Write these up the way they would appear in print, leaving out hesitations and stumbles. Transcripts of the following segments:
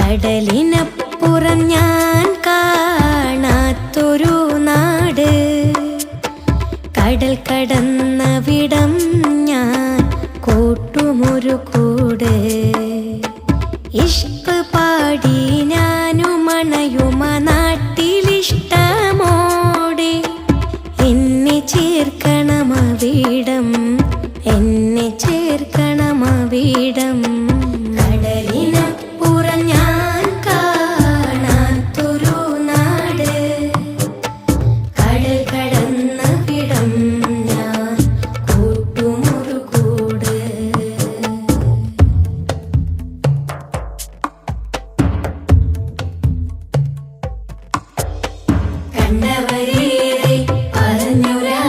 കടലിനപ്പുറം ഞാൻ കാണാത്തൊരു നാട്, കടൽ കടന്നവിടം ഞാൻ കൂട്ടുമൊരു കൂട്. ഇഷ്ക് പാടി ഞാനുമണയുമ നാട്ടിലിഷ്ടമോടെ, എന്നെ ചേർക്കണമവിടം, എന്നെ ചേർക്കണമവിടം. കടലിനപ്പുറം ഞാൻ കാണാത്തൊരു നാട്, കടൽ കടന്നവിടം ഞാൻ കൂട്ടുമൊരു കൂട്. കണ്ടവരേറെ പറഞ്ഞുരാ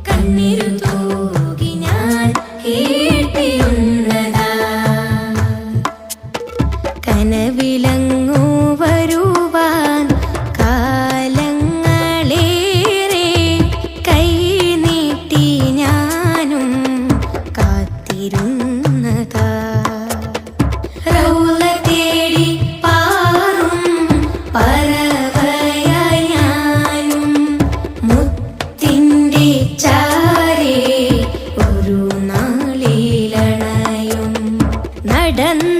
കണ്ണീരു തൂകി ഞാൻ കേട്ടിരുന്നതാ. കനവിലങ്ങു വരുവാൻ കാലങ്ങളേറെ കൈ നീട്ടി ഞാനും കാത്തിരുന്നതാ. റൗള തേടി പാറും പറവയായി ഞാനും മുത്തിൻ്റെ ചാരേ ഒരു നാളിലണയും. നടന്ന